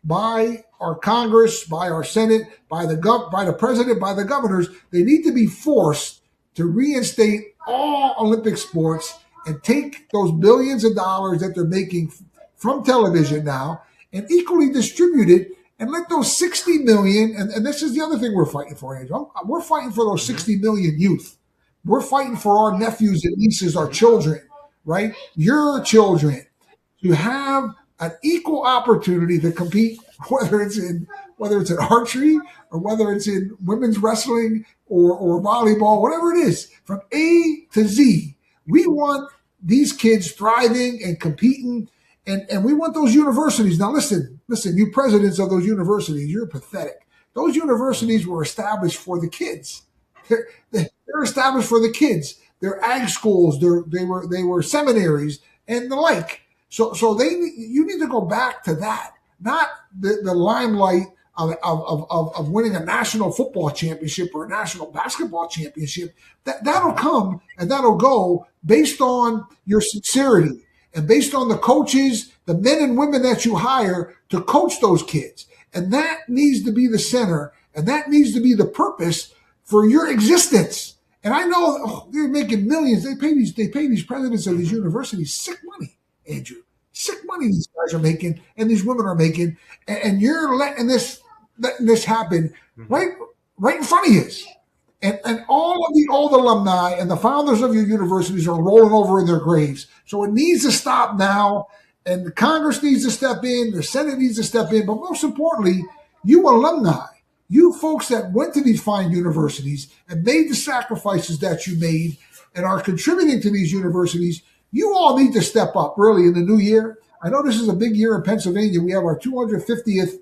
by our Congress, by our Senate, by the president, by the governors. They need to be forced to reinstate all Olympic sports and take those billions of dollars that they're making from television now and equally distribute it, and let those 60 million, and this is the other thing we're fighting for, Andrew. We're fighting for those 60 million youth. We're fighting for our nephews and nieces, our children, right? Your children, to have an equal opportunity to compete, whether it's in archery or whether it's in women's wrestling or volleyball, whatever it is, from A to Z. We want these kids thriving and competing, and we want those universities. Now listen, you presidents of those universities, you're pathetic. Those universities were established for the kids. They're established for the kids. They're ag schools. They were seminaries and the like. So you need to go back to that, not the limelight of winning a national football championship or a national basketball championship. That'll come and that'll go based on your sincerity and based on the coaches, the men and women that you hire to coach those kids. And that needs to be the center, and that needs to be the purpose for your existence. And I know they're making millions. They pay these presidents of these universities sick money, Andrew. Sick money these guys are making, and these women are making, and you're letting this happen right in front of you. And all of the old alumni and the founders of your universities are rolling over in their graves. So it needs to stop now, and the Congress needs to step in, the Senate needs to step in, but most importantly, you alumni, you folks that went to these fine universities and made the sacrifices that you made and are contributing to these universities, you all need to step up really in the new year. I know this is a big year in Pennsylvania. We have our 250th.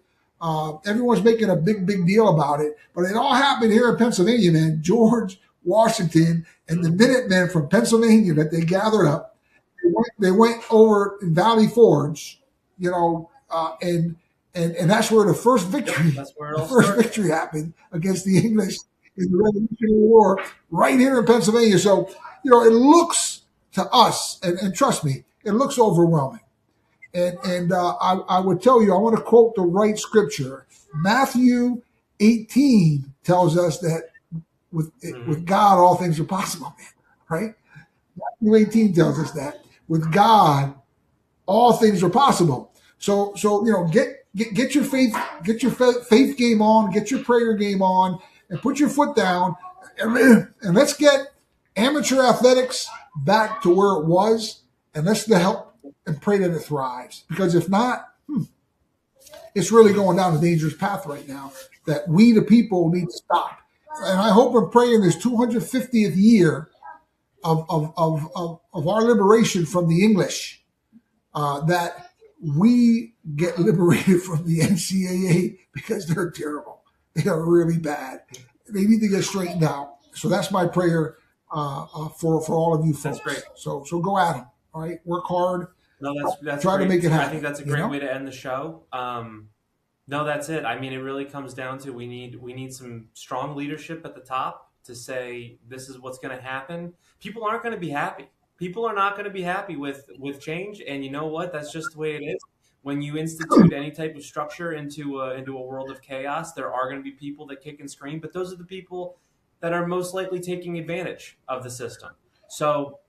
Everyone's making a big deal about it, but it all happened here in Pennsylvania, man. George Washington and the Minutemen from Pennsylvania that they gathered up. They went over in Valley Forge, and that's where the first victory happened against the English in the Revolutionary War, right here in Pennsylvania. So, it looks to us, and trust me, it looks overwhelming. And I would tell you, I want to quote the right scripture. Matthew 18 tells us that with God, all things are possible, man, right? Matthew 18 tells us that. with God, all things are possible. So get your faith game on, get your prayer game on, and put your foot down, and let's get amateur athletics back to where it was, and let's help and pray that it thrives. Because if not, it's really going down a dangerous path right now that we, the people, need to stop. And I hope and pray in this 250th year of our liberation from the English, that we get liberated from the NCAA, because they're terrible. They are really bad. They need to get straightened out. So that's my prayer for all of you folks. That's great. So go at them. All right, work hard. No, that's try great. to make it happen. I think that's a great way to end the show. No, that's it. I mean, it really comes down to we need some strong leadership at the top to say this is what's going to happen. People aren't going to be happy. People are not going to be happy with change, and you know what? That's just the way it is. When you institute any type of structure into a world of chaos, there are going to be people that kick and scream, but those are the people that are most likely taking advantage of the system. So,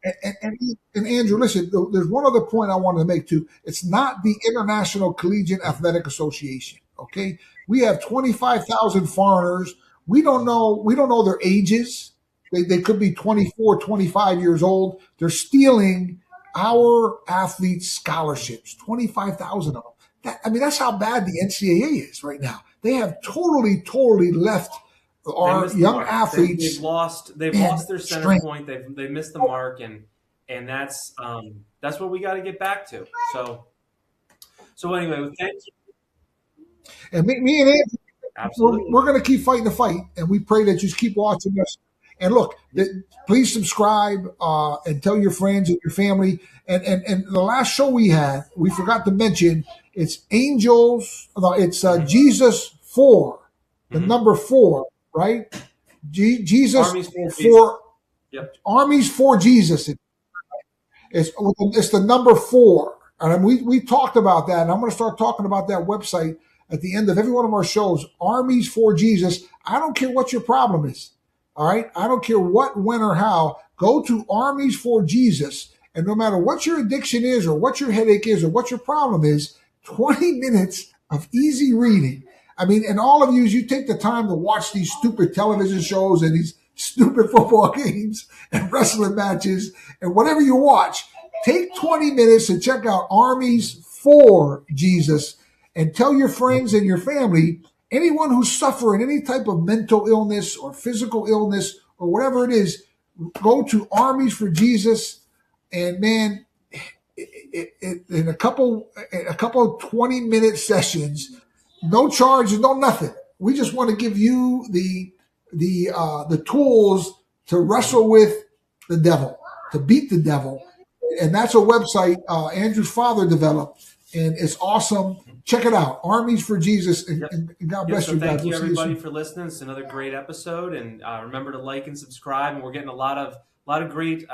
and Andrew, listen, there's one other point I wanted to make too. It's not the International Collegiate Athletic Association. Okay, we have 25,000 foreigners. We don't know their ages. They could be 24, 25 years old. They're stealing our athletes' scholarships, 25,000 of them. That's how bad the NCAA is right now. They have totally left our young athletes. They've lost their center point. They've missed the mark, and that's what we got to get back to. So anyway, thank you. And me and Andrew, absolutely, we're going to keep fighting the fight, and we pray that you just keep watching us. And look, please subscribe and tell your friends and your family. And the last show we had, we forgot to mention, it's Angels. No, it's Jesus 4, the number 4, right? Jesus Armies for for Jesus. Yep. Armies for Jesus. It's the number 4, and we talked about that. And I'm going to start talking about that website at the end of every one of our shows. Armies for Jesus. I don't care what your problem is. All right. I don't care what, when, or how. Go to Armies for Jesus. And no matter what your addiction is, or what your headache is, or what your problem is, 20 minutes of easy reading. I mean, and all of you take the time to watch these stupid television shows and these stupid football games and wrestling matches and whatever you watch. Take 20 minutes and check out Armies for Jesus, and tell your friends and your family, anyone who's suffering any type of mental illness or physical illness or whatever it is, go to Armies for Jesus. And man, in a couple 20-minute sessions, no charge, no nothing. We just want to give you the tools to wrestle with the devil, to beat the devil. And that's a website Andrew's father developed, and it's awesome. Check it out, Armies for Jesus, and God bless you guys. Thank you everybody for listening. It's another great episode, and remember to like and subscribe. And we're getting a lot of great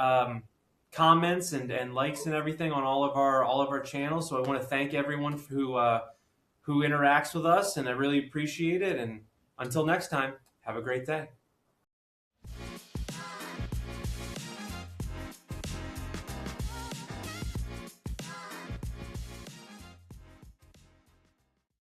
comments and likes and everything on all of our channels. So I want to thank everyone who interacts with us, and I really appreciate it. And until next time, have a great day.